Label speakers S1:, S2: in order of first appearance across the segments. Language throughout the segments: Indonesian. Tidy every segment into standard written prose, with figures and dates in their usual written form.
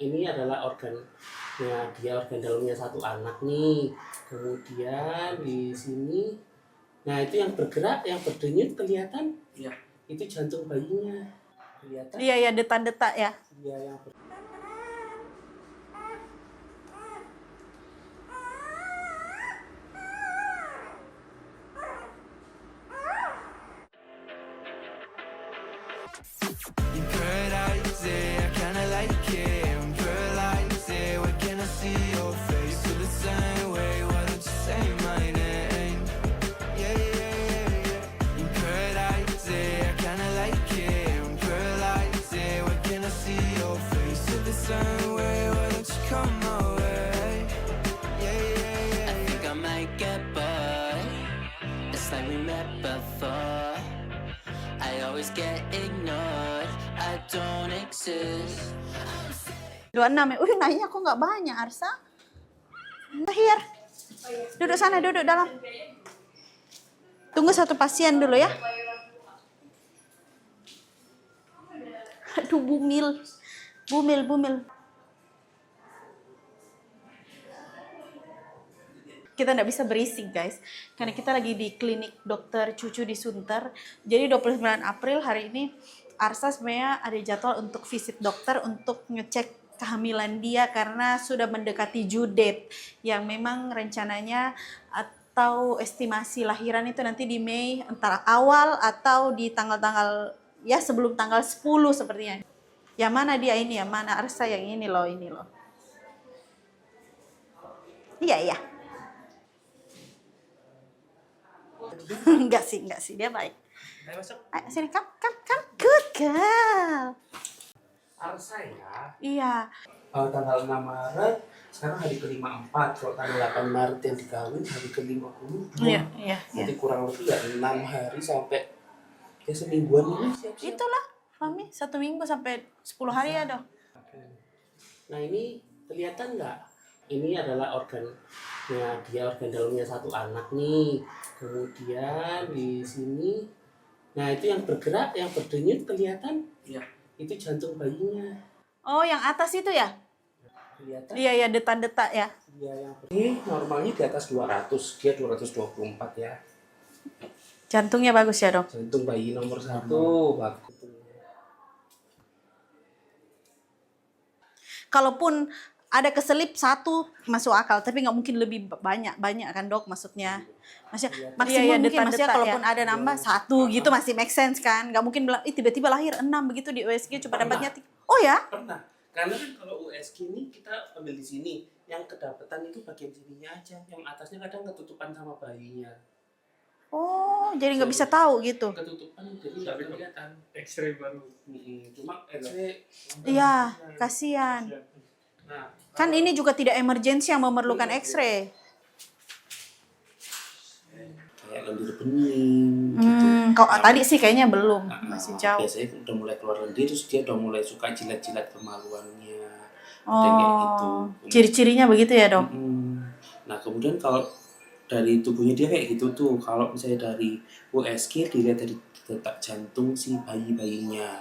S1: Ini adalah organ dalamnya satu anak nih. Kemudian di sini, nah itu yang bergerak, yang berdenyut kelihatan? Ya. Itu jantung bayinya. Kelihatan?
S2: Iya ya, detak-detak ya.
S1: Iya yang
S3: get ignored, I don't exist.
S2: 26 ya. Nanya kok nggak banyak, Arsa? Lahir. Duduk sana, duduk dalam. Tunggu satu pasien dulu ya. Aduh, bumil. Kita nggak bisa berisik guys, karena kita lagi di klinik dokter cucu di Sunter. Jadi 29 April hari ini Arsa sebenarnya ada jadwal untuk visit dokter untuk ngecek kehamilan dia karena sudah mendekati due date yang memang rencananya atau estimasi lahiran itu nanti di Mei, antara awal atau di tanggal-tanggal ya sebelum tanggal 10 sepertinya. Yang mana dia ini, yang mana Arsa, yang ini loh. Iya. Enggak sih, dia baik.
S1: Ayo masuk.
S2: Ayo, sini, come, good girl.
S1: Arsa ya?
S2: Iya.
S1: Tanggal 6 Maret, sekarang hari ke-54. Kalau tanggal 8 Maret yang dikawin, hari ke-50.
S2: Iya.
S1: Jadi kurang lebih ya 6 hari sampai ya semingguan ini siap-siap.
S2: Itulah, Mami, 1 minggu sampai 10 hari ya dong.
S1: Nah ini kelihatan nggak? Ini adalah organ dalamnya satu anak nih. Kemudian di sini, nah itu yang bergerak, yang berdenyut kelihatan? Ya. Itu jantung bayinya.
S2: Oh, yang atas itu ya?
S1: Kelihatan?
S2: Iya, detak-detak ya.
S1: Iya, ini normalnya di atas 200, dia 224 ya.
S2: Jantungnya bagus ya dok?
S1: Jantung bayi nomor 1 bagus.
S2: Kalaupun ada keselip 1 masuk akal, tapi nggak mungkin lebih banyak kan dok maksudnya. Maksimum mungkin maksudnya kalaupun ada nambah 1 gitu masih make sense kan. Nggak mungkin bilang, tiba-tiba lahir 6 begitu di USG cuma dapatnya. Oh ya?
S1: Pernah. Karena kan kalau USG ini kita ambil di sini, yang kedapatan itu bagian sininya aja, yang atasnya kadang ketutupan sama bayinya.
S2: Oh, jadi nggak bisa tahu gitu.
S1: Ketutupan jadi nggak kelihatan. X-ray baru. Cuma X-ray.
S2: Iya, kasihan.
S1: Nah,
S2: kan ini juga tidak emergensi yang memerlukan X-ray.
S1: Kayak lendir bening.
S2: Kok tadi sih kayaknya belum, masih jauh.
S1: Biasanya udah mulai keluar lendir, terus dia udah mulai suka jilat-jilat kemaluannya.
S2: Oh,
S1: kayak gitu.
S2: Ciri-cirinya begitu ya dok?
S1: Nah kemudian kalau dari tubuhnya dia kayak gitu tuh, kalau misalnya dari USG dilihat dari detak jantung si bayinya.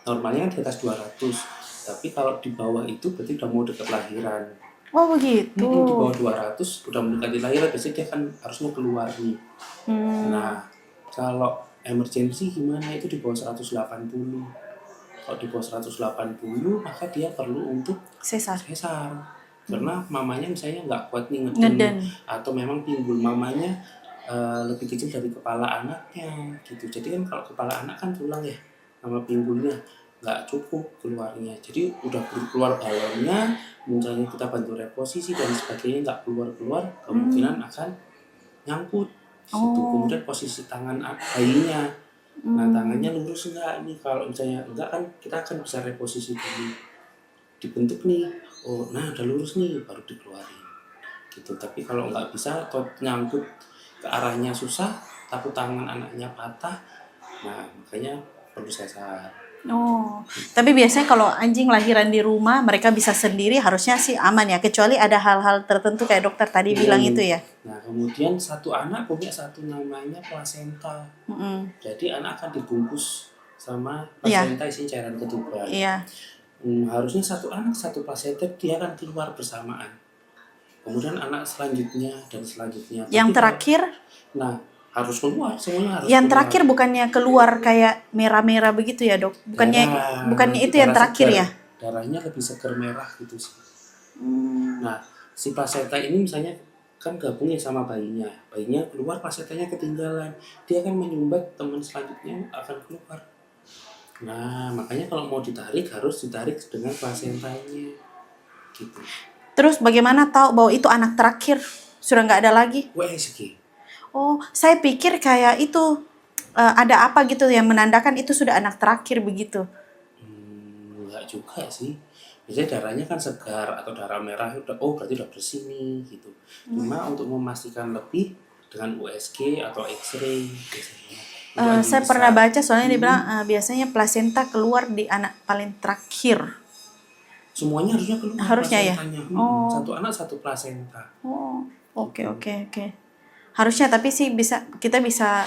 S1: Normalnya kan di atas 200. Tapi kalau di bawah itu berarti udah mau dekat lahiran.
S2: Oh begitu.
S1: Di bawah 200 udah mendekati lahiran, biasanya dia kan harusnya keluar nih. Nah kalau emergency gimana, itu di bawah 180. Kalau di bawah 180 maka dia perlu untuk sesar. Karena mamanya misalnya nggak kuat nih ngeden. Atau memang pinggul mamanya lebih kecil dari kepala anaknya gitu. Jadi kan kalau kepala anak kan tulang ya, sama pinggulnya nggak cukup keluarnya, jadi udah keluar balonnya, misalnya kita bantu reposisi dan sebagainya nggak keluar kemungkinan akan nyangkut. Gitu. Kemudian posisi tangan bayinya, nah tangannya lurus enggak nih, kalau misalnya enggak kan kita akan bisa reposisi dulu, dibentuk nih, oh nah udah lurus nih baru dikeluarin gitu. Tapi kalau nggak bisa atau nyangkut ke arahnya susah, takut tangan anaknya patah, nah makanya perlu sesar.
S2: Oh, tapi biasanya kalau anjing lahiran di rumah mereka bisa sendiri, harusnya sih aman ya, kecuali ada hal-hal tertentu kayak dokter tadi bilang itu ya.
S1: Nah kemudian satu anak punya satu namanya plasenta. Jadi anak akan dibungkus sama plasenta isinya cairan ketuban.
S2: Iya.
S1: Harusnya satu anak satu plasenta dia akan keluar bersamaan. Kemudian anak selanjutnya dan selanjutnya.
S2: Yang
S1: Tapi
S2: terakhir,
S1: nah harus keluar, semuanya harus
S2: yang
S1: keluar.
S2: terakhir bukannya keluar kayak merah-merah begitu ya dok? Bukannya itu yang
S1: darah
S2: terakhir
S1: segar.
S2: ya?
S1: Darahnya lebih segar merah gitu sih. Nah si plasenta ini misalnya kan gabung ya sama bayinya keluar, plasentanya ketinggalan, dia akan menyumbat teman selanjutnya akan keluar. Nah makanya kalau mau ditarik harus ditarik dengan plasentanya gitu.
S2: Terus bagaimana tahu bahwa itu anak terakhir sudah nggak ada lagi?
S1: USG.
S2: Oh, saya pikir kayak itu ada apa gitu yang menandakan itu sudah anak terakhir begitu.
S1: Enggak juga sih. Biasanya darahnya kan segar atau darah merah berarti udah bersih nih gitu. Cuma untuk memastikan lebih dengan USG atau X-ray biasanya.
S2: Saya pernah baca soalnya dia bilang biasanya plasenta keluar di anak paling terakhir.
S1: Semuanya harusnya keluar.
S2: Harusnya ya?
S1: Satu anak satu plasenta.
S2: Oh, oke. Harusnya, tapi sih kita bisa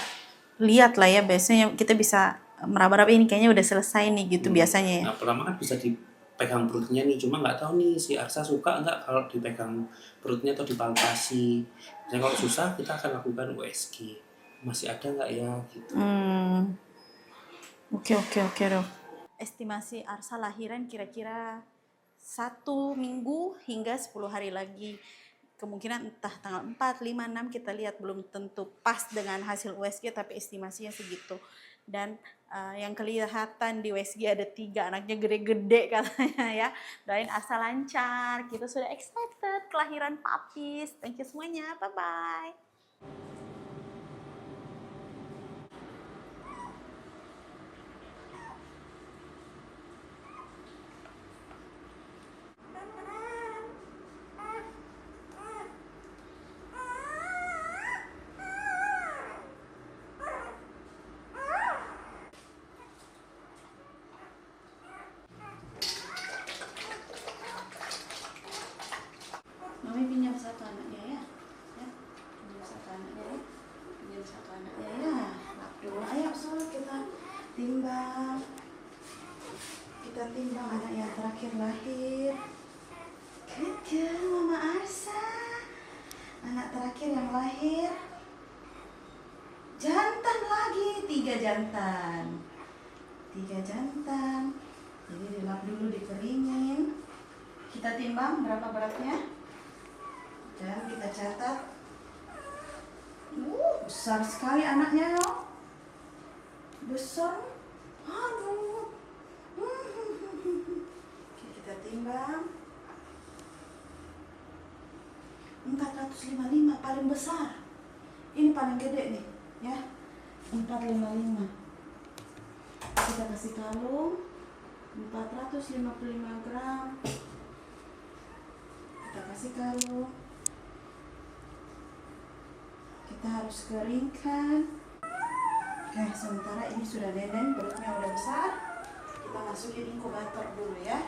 S2: lihat lah ya, biasanya kita bisa meraba-raba ini kayaknya udah selesai nih gitu biasanya ya.
S1: Nah pertama kan bisa dipegang perutnya nih, cuma nggak tahu nih si Arsa suka nggak kalau dipegang perutnya atau dipalpasi. Jadi kalau susah kita akan lakukan USG, masih ada nggak ya gitu.
S2: Oke dok. Estimasi Arsa lahiran kira-kira 1 minggu hingga 10 hari lagi. Kemungkinan entah tanggal 4, 5, 6 kita lihat, belum tentu pas dengan hasil USG tapi estimasinya segitu. Dan yang kelihatan di USG ada 3 anaknya gede-gede katanya ya. Doain Arsa lancar, kita sudah excited kelahiran papis. Thank you semuanya, bye-bye. Mami pinjam satu anaknya ya. Pinjam satu anaknya ya. Lap dulu. Ayo Sol, kita timbang. Anak yang terakhir lahir. Good girl, Mama Arsa. Anak terakhir yang lahir. Jantan lagi, 3 jantan. Jadi dilap dulu, dikeringin. Kita timbang berapa beratnya. Dan kita catat. Besar sekali anaknya yo. Besar. Aduh. Oke, kita timbang. 455 paling besar. Ini paling gede nih, ya. 455. Kita kasih kalung. 455 gram. Kita kasih kalung. Kita harus keringkan. Oke, sementara ini sudah denden, perutnya udah besar. Kita masukin inkubator dulu ya.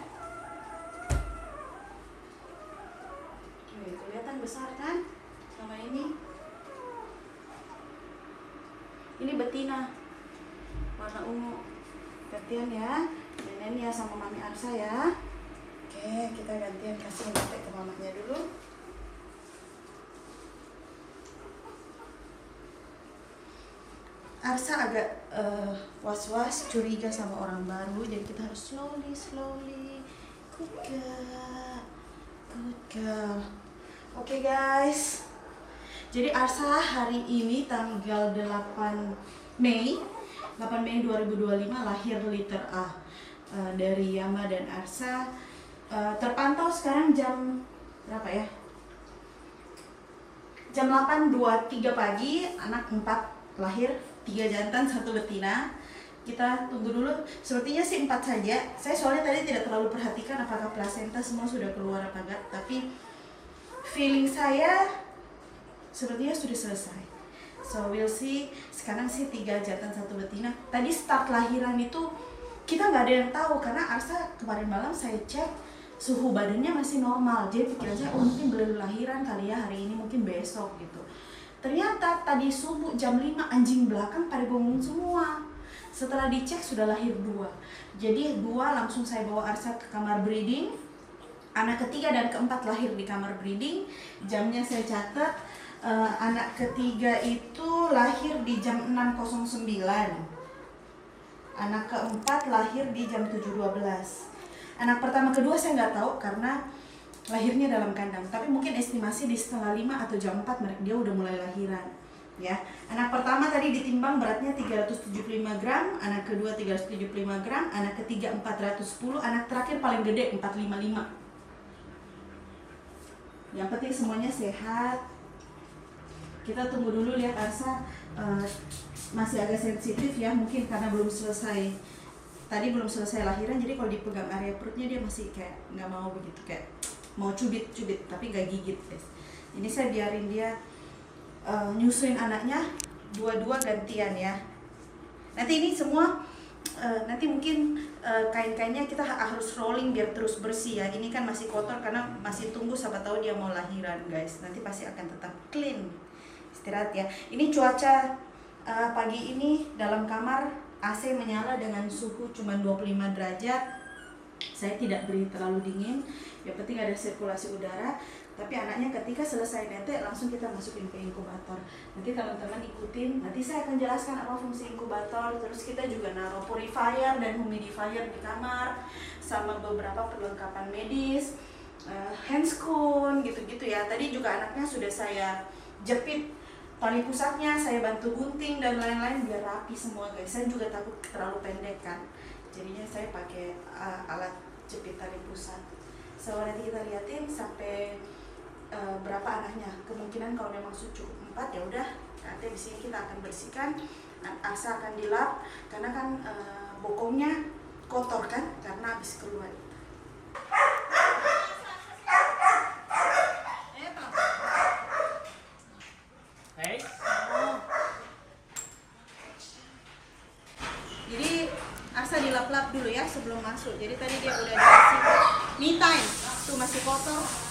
S2: Oke, kelihatan besar kan sama ini. Ini betina warna ungu. Gantian ya, denden ya sama Mami Arsa ya. Oke, kita gantian kasih mate ke mamanya dulu. Arsa agak was-was, curiga sama orang baru, jadi kita harus slowly. Good girl. Oke guys, jadi Arsa hari ini tanggal 8 Mei 2025 lahir liter A dari Yama dan Arsa. Terpantau sekarang jam berapa ya? Jam 8.23 pagi, anak 4 lahir, 3 jantan, 1 betina. Kita tunggu dulu, sepertinya sih 4 saja. Saya soalnya tadi tidak terlalu perhatikan apakah plasenta semua sudah keluar apa enggak, tapi feeling saya sepertinya sudah selesai. So we'll see. Sekarang sih 3 jantan, 1 betina. Tadi start lahiran itu kita nggak ada yang tahu, karena Arsa kemarin malam saya cek suhu badannya masih normal. Jadi pikiran saya mungkin belum lahiran kali ya, hari ini mungkin besok gitu. Ternyata tadi subuh jam 5 anjing belakang pada gonggong semua. Setelah dicek sudah lahir 2. Jadi 2 langsung saya bawa Arsa ke kamar breeding. Anak ketiga dan keempat lahir di kamar breeding. Jamnya saya catat. Anak ketiga itu lahir di jam 6.09. Anak keempat lahir di jam 7.12. Anak pertama kedua saya nggak tahu karena lahirnya dalam kandang. Tapi mungkin estimasi di setengah 5 atau jam 4 mereka dia udah mulai lahiran. Ya, anak pertama tadi ditimbang beratnya 375 gram, anak kedua 375 gram, anak ketiga 410, anak terakhir paling gede 455. Yang penting semuanya sehat. Kita tunggu dulu lihat Arsa masih agak sensitif ya, mungkin karena belum selesai. Tadi belum selesai lahiran, jadi kalau dipegang area perutnya dia masih kayak nggak mau begitu, kayak mau cubit-cubit tapi gak gigit guys. Ini saya biarin dia nyusuin anaknya dua-dua gantian ya. Nanti ini semua nanti mungkin kain-kainnya kita harus rolling biar terus bersih ya. Ini kan masih kotor karena masih tunggu, siapa tahu dia mau lahiran guys. Nanti pasti akan tetap clean. Istirahat ya. Ini cuaca pagi ini dalam kamar AC menyala dengan suhu cuma 25 derajat. Saya tidak beri terlalu dingin. Yang penting ada sirkulasi udara. Tapi anaknya ketika selesai netek langsung kita masukin ke inkubator. Nanti teman-teman ikutin. Nanti saya akan jelaskan apa fungsi inkubator. Terus kita juga naruh purifier dan humidifier di kamar, sama beberapa perlengkapan medis, handscoon gitu-gitu ya. Tadi juga anaknya sudah saya jepit tali pusatnya, saya bantu gunting dan lain-lain biar rapi semua guys. Saya juga takut terlalu pendek kan. Jadinya saya pakai alat jepit tali pusat. So nanti kita liatin sampai berapa anaknya. Kemungkinan kalau memang cukup 4 ya udah, nanti di sini kita akan bersihkan. Asa akan dilap karena kan bokongnya kotor kan karena habis keluar.
S1: Hey.
S2: Jadi Asa dilap-lap dulu ya sebelum masuk. Jadi tadi dia udah dikasih me time, tuh masih kotor.